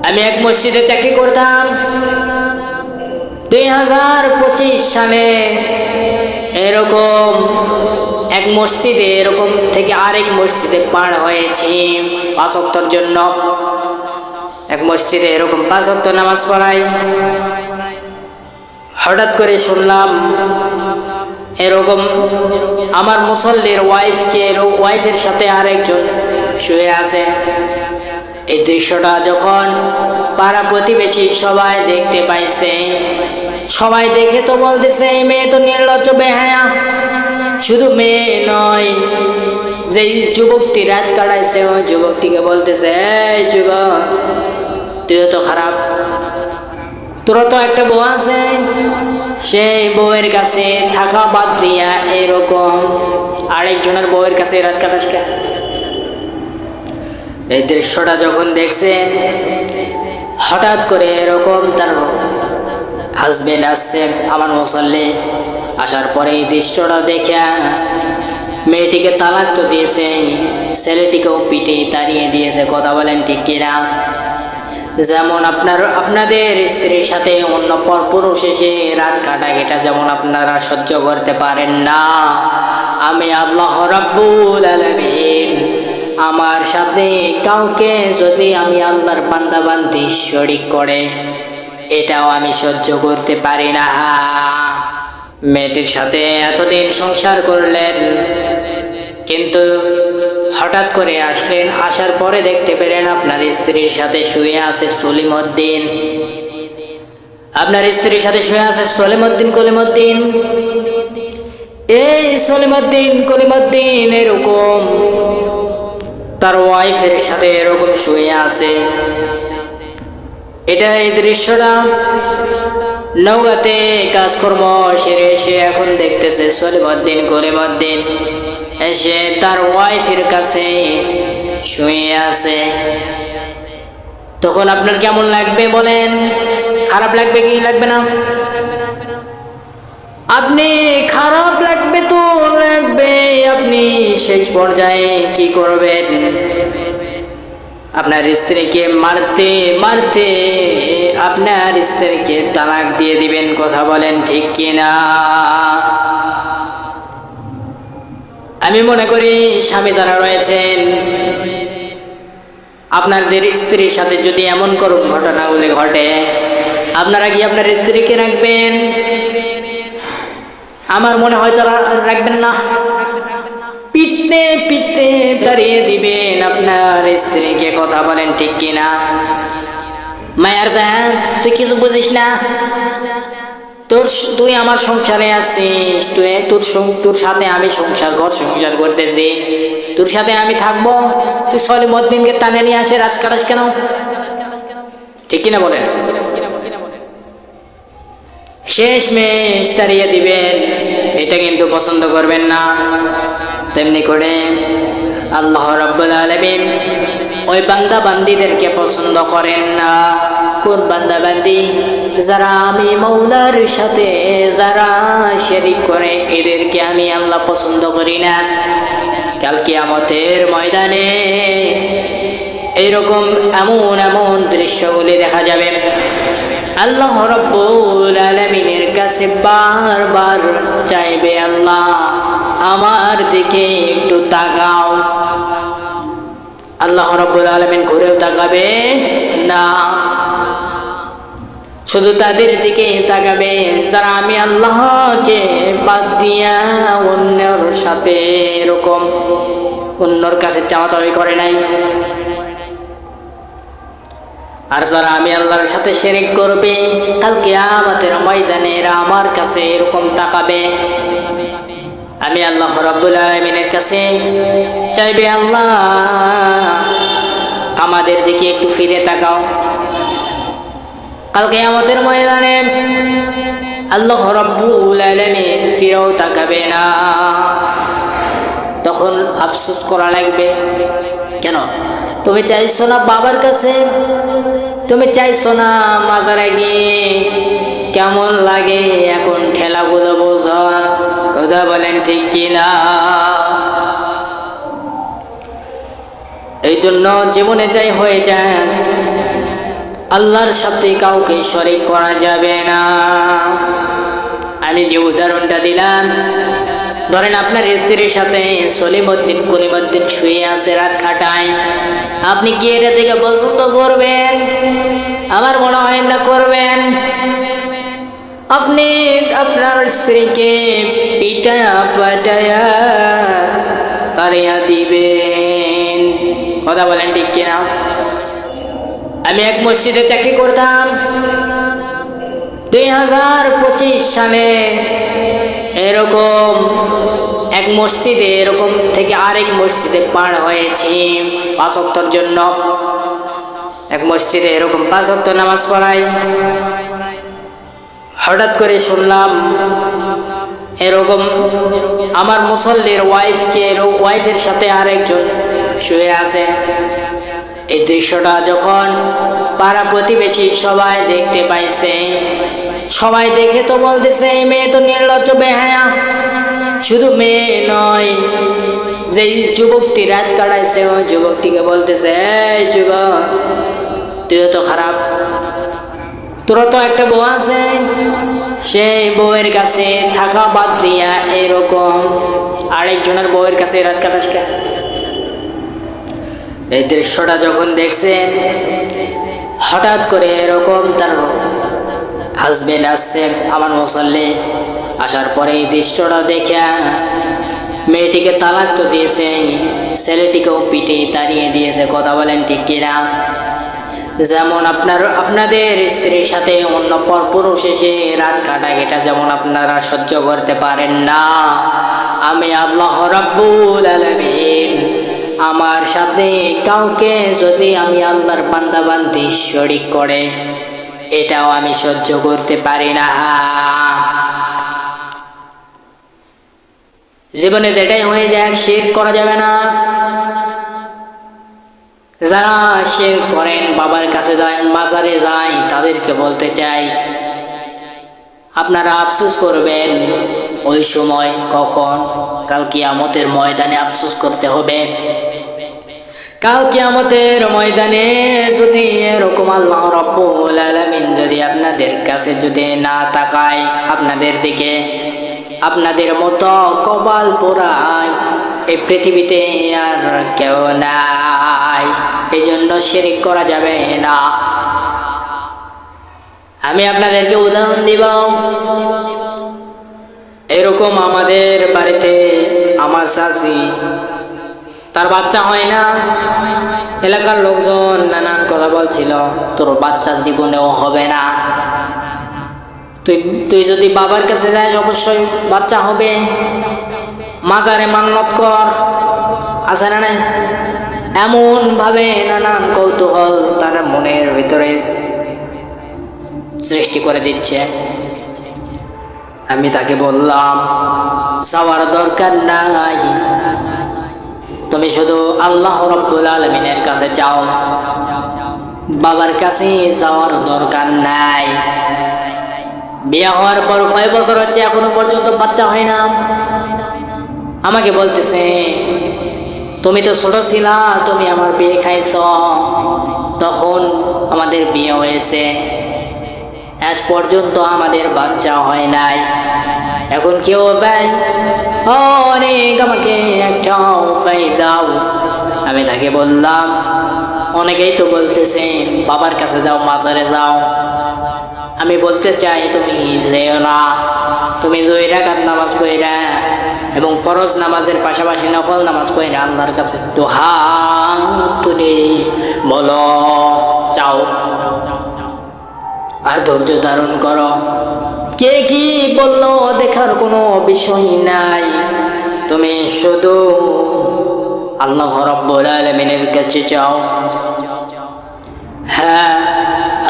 আমি এক মসজিদে চাকরি করতাম। 2025 সালে এরকম এক মসজিদে এরকম থেকে আরেক মসজিদে পার হয়েছি 5 ওয়াক্তের জন্য। এক মসজিদে এরকম 5 ওয়াক্ত নামাজ পড়াই। হঠাৎ করে শুনলাম এরকম আমার মুসল্লির ওয়াইফের সাথে আরেকজন শুয়ে আছে। এই দৃশ্যটা যখন পাড়া প্রতিবেশী সবাই দেখতে পাইছে, সবাই দেখে তো বলতেছে এই মেয়ে তো নির্লজ্জ বেহায়া। শুধু মেয়ে নয়, যেই যুবকটি রাত কাটাইছে ওই যুবকটিকে বলতেছে, এই যুবক তুই তো খারাপ, তোর তো একটা বউ আছে, সেই বউয়ের কাছে থাকা বাদ দিয়া এরকম আরেকজনের বউয়ের কাছে রাত কাটাস কেন? এই দৃশ্যটা যখন দেখছেন, হঠাৎ করে এরকম তার হাজবেন্ড আসছে আমার মুসল্লি, আসার পরে এই দৃশ্যটা দেখে মেয়েটিকে তালাক তো দিয়েছে, ছেলেটিকেও পিঠে তাড়িয়ে দিয়েছে। কথা বলেন ঠিক কিনা? যেমন আপনাদের স্ত্রীর সাথে অন্য পরপুরুষ এসে রাত কাটায়, এটা যেমন আপনারা সহ্য করতে পারেন না, আমি আল্লাহ রাব্বুল আলামিন আমার সাথে কাউকে যদি আমি আল্লাহর বান্দা বান্দি শরীক করে, এটাও আমি সহ্য করতে পারি না। মেয়েটির সাথে এতদিন সংসার করলেন, কিন্তু হঠাৎ করে আসলেন, আসার পরে দেখতে পেলেন আপনার স্ত্রীর সাথে শুয়ে আছে সলিমউদ্দিন। আপনার স্ত্রীর সাথে শুয়ে আছে সলিমউদ্দিন কলিমউদ্দিন। এই সলিমউদ্দিন কলিমউদ্দিন এরকম তার ওয়াইফের সাথে এরকম শুয়ে আছে। এটা এই দৃশ্যটা নওগাঁতে কাজকর্ম সেরে এসে এখন দেখতেছে সলিমউদ্দিন কলিমউদ্দিন এসে তার ওয়াইফের কাছে শুয়ে আছে। তখন আপনার কেমন লাগবে বলেন? খারাপ লাগবে কি লাগবে না? আপনি খারাপ লাগবে তো লাগবে। আপনি শেষ পর্যায়ে কি করবেন? আপনার স্ত্রীকে মারতে মারতে আপনার স্ত্রীকে তালাক দিয়ে দিবেন। কথা বলেন ঠিক কিনা? আমি মনে করি স্বামী যারা রয়েছেন, আপনাদের স্ত্রীর সাথে যদি এমন করুণ ঘটনাগুলি ঘটে, আপনারা কি আপনার স্ত্রীকে রাখবেন? আমার মনে হয় তারা রাখবেন না। পিটতে পিটতে তাড়িয়ে দিবেন আপনার স্ত্রীকে। কথা বলেন ঠিক কিনা? মায়ার জান, তুই কিছু বুঝিস না। তুই আমার সংসারে আছিস, তোর সাথে আমি সংসার করতেছি, তোর সাথে আমি থাকবো। তুই সলিমউদ্দিনকে টানে নিয়ে আসে রাত কাটাস কেন? ঠিক কিনা বলেন? শেষ মেশ তাড়িয়ে দিবেন, এটা কিন্তু পছন্দ করবেন না। তেমনি করে আল্লাহ রাব্বুল আলামিন ওই বান্দা বান্দিদেরকে পছন্দ করেন না। কোন বান্দা বান্দি? যারা আমি মওলার সাথে যারা শিরক করে, এদেরকে আমি আল্লাহ পছন্দ করি না। কাল কিয়ামতের ময়দানে এইরকম এমন এমন দৃশ্যগুলি দেখা যাবে। আল্লাহ রাব্বুল আলামিনের কাছে বারবার চাইবে, আল্লাহ আমার দিকে একটু তাকাও। আল্লাহ রাব্বুল আলামিন ঘুরেও তাকাবে না, শুধু তাদের দিকে তাকাবে যারা আমি আল্লাহকে বাদ দিয়া অন্যের সাথে এরকম অন্যর কাছে চাওয়াচাওয়ি করে নাই। আর যারা আমি আল্লাহর সাথে শিরক করবে, কাল কিয়ামতের ময়দানে এরা আমার কাছে এরকম তাকাবে। আমি আল্লাহ রাব্বুল আলামিনের কাছে চাইবে, আল্লাহ আমাদের দিকে একটু ফিরে তাকাও। কাল কিয়ামতের ময়দানে আল্লাহ রাব্বুল আলামিন ফিরেও তাকাবে না। তখন আফসোস করা লাগবে, কেন তুমি চাইছো না বাবার কাছে, তুমি চাইছো না মাজারে গিয়ে কেমন লাগে এখন ঠেলাগুলো বোঝো। কথা বলেন ঠিক কিনা? এই জন্য জীবনে চাই হয়ে যায় আল্লাহর সাথে কাউকে শরীক করা যাবে না। আমি যে উদাহরণটা দিলাম, ধরেন আপনার স্ত্রীর সাথে সলিমউদ্দিন কলিমউদ্দিন শুয়ে আছে, রাত খাটায়, আপনি কি এটা দেখে পছন্দ করবেন? আমার মনে হয় না করবেন। আপনি আপনার স্ত্রীকে পিটায়া পাটায়া তাড়িয়া দিবেন। কথা বলেন ঠিক কিনা? আমি এক মসজিদে চাকরি করতাম। 2025 সালে এরকম এক মসজিদে এরকম থেকে আরেক মসজিদে পার হয়েছি 5 ওয়াক্তের জন্য। এক মসজিদে এরকম 5 ওয়াক্ত নামাজ পড়াই। হঠাৎ করে শুনলাম এরকম আমার মুসল্লির ওয়াইফের সাথে আরেকজন শুয়ে আছে। এই দৃশ্যটা যখন পাড়া প্রতিবেশী সবাই দেখতে পাইছে, সবাই দেখে তো বলতেছে এই মেয়ে তো নির্লজ্জ বেহায়া। শুধু মেয়ে নয়, যে যুবকটি রাত কাটাইছে ওই যুবকটিকে বলতেছে, এই যুবক তুইও তো খারাপ, তোর তো একটা বউ আছে, সেই বউয়ের কাছে থাকা বাদ দিয়া এরকম আরেকজনের বউয়ের কাছে রাত কাটাস কেন? এই দৃশ্যটা যখন দেখছেন, হঠাৎ করে এরকম তার হাজবেন্ড আসছে আমার মুসল্লি, আসার পরে এই দৃশ্যটা দেখে মেয়েটিকে তালাক তো দিয়েছে, ছেলেটিকেও পিটে তাড়িয়ে দিয়েছে। কথা বলেন ঠিক কিনা? যেমন আপনাদের স্ত্রীর সাথে অন্য পরপুরুষ এসে রাত কাটায়, এটা যেমন আপনারা সহ্য করতে পারেন না, আমি আল্লাহ রাব্বুল আলামিন আমার সাথে কাউকে যদি আমি আল্লাহর বান্দা বান্দি শরীক করে, এটাও আমি সহ্য করতে পারি না। জীবনে যেটাই হয়ে যায় শিরক করা যাবে না। যারা শিরক করেন, বাবার কাছে যায়, মাজারে যায়, তাদেরকে বলতে চাই আপনারা আফসোস করবেন ওই সময়। কখন? কাল কিয়ামতের ময়দানে আফসোস করতে হবে। কাল কিয়ামতের ময়দানে যদি এরকম আল্লাহ রাব্বুল আলামিন যদি আপনাদের কাছে যদি না তাকায় আপনাদের দিকে, আপনাদের মতো কপাল পোড়ায় এই পৃথিবীতে আর কেউ নাই। এই জন্য শিরক করা যাবে না। আমি আপনাদেরকে উদাহরণ দিব। এরকম আমাদের বাড়িতে আমার চাচি, তার বাচ্চা হয় না। এলাকার লোকজন নানান কথা বলছিল, তোর বাচ্চা জীবনেও হবে না, তুই যদি বাবার কাছে যাস অবশ্যই বাচ্চা হবে, মাজারে মান্নত কর, আছে না নাই? এমন ভাবে নানান কৌতূহল তার মনের ভিতরে সৃষ্টি করে দিচ্ছে। আমি তাকে বললাম যাওয়ার দরকার নাই, তুমি শুধু আল্লাহ রাব্বুল আলামিনের কাছে যাও, বাবার কাছে যাওয়ার দরকার নাই। বিয়ে হওয়ার পর কয় বছর হচ্ছে এখনো পর্যন্ত বাচ্চা হয় না। আমাকে বলতেছে তুমি তো ছোট ছিলা, তুমি আমার বিয়ে খাইছ, তখন আমাদের বিয়ে হয়েছে, আজ পর্যন্ত আমাদের বাচ্চা হয় নাই, এখন কেউ ভাই অনেক আমাকে একটা উপায় দাও। আমি তাকে বললাম অনেকেই তো বলতেছে বাবার কাছে যাও, মাজারে যাও। আমি বলতে চাই তুমি যেও না, তুমি 2 রাকাত নামাজ পড়া এবং ফরজ নামাজের পাশাপাশি নফল নামাজ পড়া আল্লাহর কাছে দুহাত তুলে বলো চাও, আর ধৈর্য ধারণ করো। কে কি বললো দেখার কোনো বিষয় নাই, তুমি শুধু আল্লাহ রাব্বুল আলামিনের কাছে যাও। হ্যাঁ,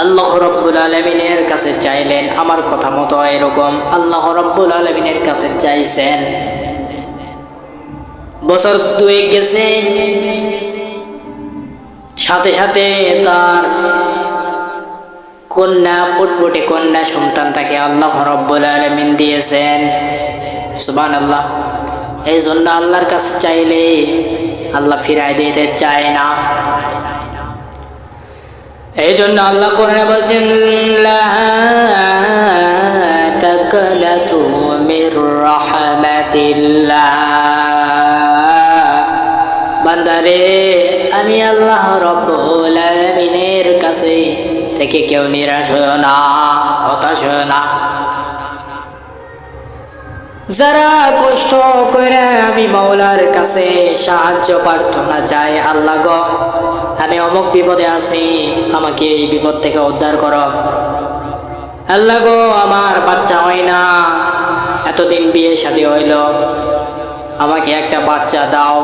আল্লাহ রাব্বুল আলামিনের কাছে চাইলেন, আমার কথা মতো এরকম আল্লাহ রাব্বুল আলামিনের কাছে চাইছেন। বছর 2 গেছে, সাথে সাথে তার কন্যা, ফুটফুটে কন্যা সন্তানটাকে আল্লাহ রাব্বুল আলামিন দিয়েছেন। সুবহানাল্লাহ। এই জন্য আল্লাহর কাছে চাইলে আল্লাহ ফিরাই দিতে চায় না। এই জন্য আল্লাহ কোরআনে বলছেন লা তাকনাতু মির রাহমাতিল্লাহ। বান্দারে, আমি আল্লাহ রব্বুল আলামিনের কাছে থেকে কেউ নিরাশ হয় না, হতাশ হয় না। যারা কষ্ট করে আমি মাওলার কাছে সাহায্য প্রার্থনা চাই, আল্লাহ গো আমি অমুক বিপদে আছি, আমাকে এই বিপদ থেকে উদ্ধার করো। আল্লাহ গো আমার বাচ্চা হয় না, এতদিন বিয়ে শাদী হইল, আমাকে একটা বাচ্চা দাও।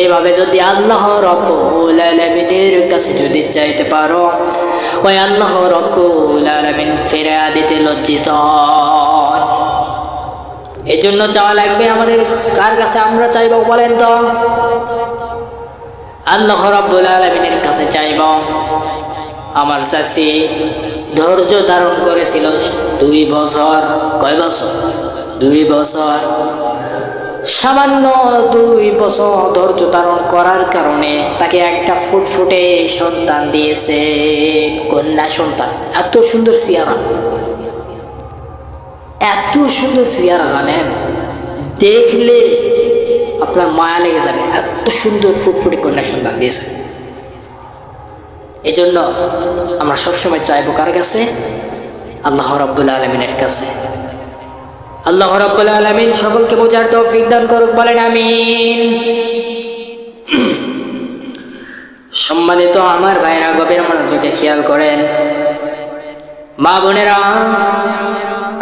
এইভাবে যদি আল্লাহ রব্বুল আলামিনের কাছে যদি চাইতে পারো, ওই আল্লাহ রব্বুল আলামিন ফিরিয়ে দিতে লজ্জিত হন। এই জন্য চাওয়া লাগবে আমাদের। কার কাছে আমরা চাইবো বলেন তো? আল্লাহ রাব্বুল আলামিনের কাছে চাইব। আমার চাচি ধৈর্য ধারণ করেছিল 2 বছর। কয় বছর? 2 বছর। সামান্য 2 বছর ধৈর্য ধারণ করার কারণে তাকে একটা ফুটফুটে সন্তান দিয়েছে, কন্যা সন্তান। এত সুন্দর চেহারা, এত সুন্দর চেহারা, জানেন দেখলে আপনার মায়া লেগে যাবে। এত সুন্দর ফুটফুটে কন্যা সন্তান দিয়েছে। এই জন্য আমরা সবসময় চাইবো কার কাছে? আল্লাহ রাব্বুল আলামিনের কাছে। আল্লাহ রাব্বুল আলামিন সকলকে বোঝার তৌফিক দান করুক, বলেন আমিন। সম্মানিত আমার ভাইরা, গভীর মনোযোগে খেয়াল করেন। মা বোনেরা,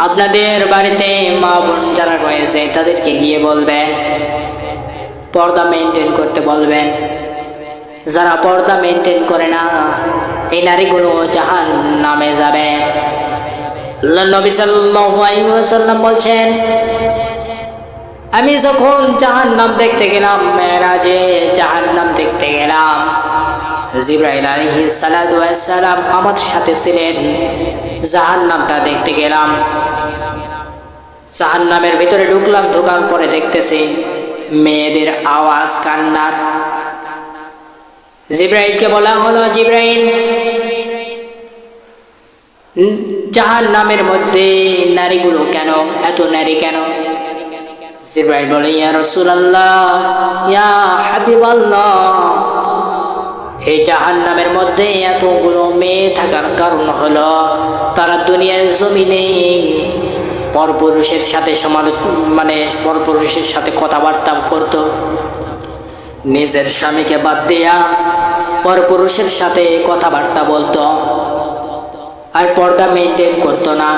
আপনাদের বাড়িতে মা বোন যারা রয়েছে তাদেরকে গিয়ে বলবেন পর্দা মেনটেন করতে বলবেন। যারা পর্দা মেনটেন করে না, এই নারীগুলো জাহান্নামে যাবে। আল্লাহ নবী সাল্লাল্লাহু আলাইহি ওয়াসাল্লাম বলছেন, আমি যখন জাহান্নাম দেখতে গেলাম, মেরাজে জাহান্নাম দেখতে গেলাম, জিবরাইল আলাইহিস সালাতু ওয়াস সালাম আমার সাথে ছিলেন। জাহান্নামটা দেখতে গেলাম, জাহান্নামের ভিতরে ঢুকলাম। ঢোকার পরে দেখতেছি মেয়েদের আওয়াজ, কান্নার। জিবরাইলকে বলা হলো, জিবরাইল, জাহান্নামের মধ্যে নারীগুলো কেন, এত নারী কেন? জিবরাইল বলে, ইয়া রাসূলুল্লাহ, ইয়া হাবিবাল্লাহ, এই জাহান্নামের মধ্যে এতগুলো মেয়ে থাকার কারণ হলো তারা দুনিয়ার জমিনে পরপুরুষের সাথে পরপুরুষের সাথে কথাবার্তা করত। নিজের স্বামীকে বাদ দিয়া পরপুরুষের সাথে কথাবার্তা বলতো, আর পর্দা মেনটেন করতো না।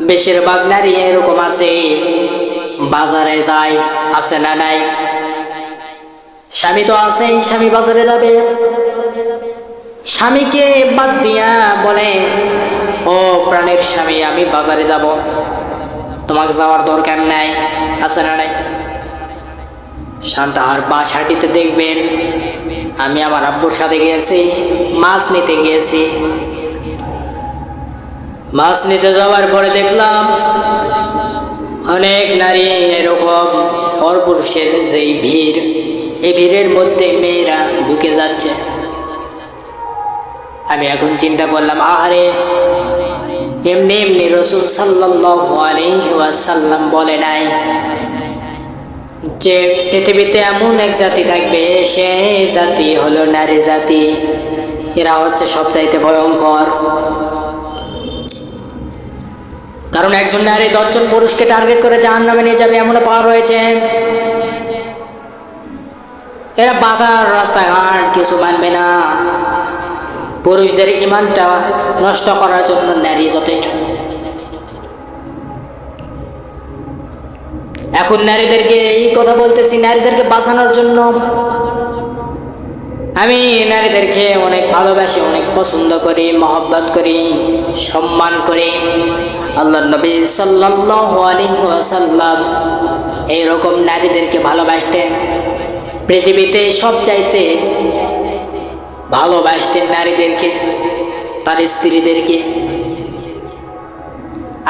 বেশিরভাগ নারী এরকম আছে, বাজারে যায়, আছে না নাই? স্বামী তো আছে, স্বামী বাজারে যাবে, স্বামীকে বাদ দিয়া বলে, ও প্রাণের স্বামী, আমি বাজারে যাব, তোমাকে যাওয়ার দরকার নাই, আছে না নাই? শান্তাহার বাসাটিতে দেখবেন, আমি আমার আব্বুর সাথে গিয়েছি, মাছ নিতে গিয়েছি। মাছ নিতে যাওয়ার পরে দেখলাম অনেক নারী এরকম পরপুরুষের যেই ভিড়, এই ভিড়ের মধ্যে মেয়েরা ঢুকে যাচ্ছে। আমি এখন চিন্তা করলাম, আরে এমনি এমনি রাসূল সাল্লাল্লাহু আলাইহি ওয়াসাল্লাম বলে নাই যে পৃথিবীতে এমন এক জাতি থাকবে, সেই জাতি হলো নারী জাতি। এরা হচ্ছে সবচাইতে ভয়ঙ্কর। কারণ একজন নারী 10 জন পুরুষকে টার্গেট করে জাহান্নামে নিয়ে যাবে, এমনও পাওয়া রয়েছে। এরা বাজার রাস্তাঘাট কিছু মানবে না। পুরুষদের ঈমানটা নষ্ট করার জন্য নারী যথেষ্ট। এখন নারীদেরকে এই কথা বলতেছি, নারীদেরকে বাঁচানোর জন্য। আমি নারীদেরকে অনেক ভালোবাসি, অনেক পছন্দ করি, মহব্বত করি, সম্মান করি। আল্লাহর নবী সাল্লাল্লাহু আলাইহি ওয়াসাল্লাম এইরকম নারীদেরকে ভালোবাসতেন। পৃথিবীতে সবচাইতে ভালোবাসতেন নারীদেরকে, তার স্ত্রীদেরকে।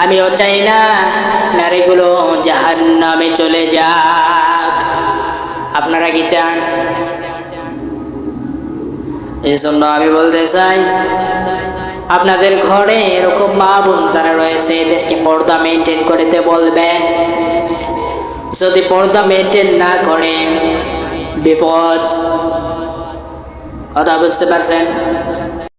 আমিও চাই না নারীগুলো জাহান্নামে চলে যাক। আপনারা কি চান? এই জন্য আমি বলতে চাই, আপনাদের ঘরে এরকম মা বোন যারা রয়েছে এদেরকে পর্দা মেনটেন করতে বলবেন। যদি পর্দা মেনটেন না করে বিপদ। কথা বুঝতে পারছেন?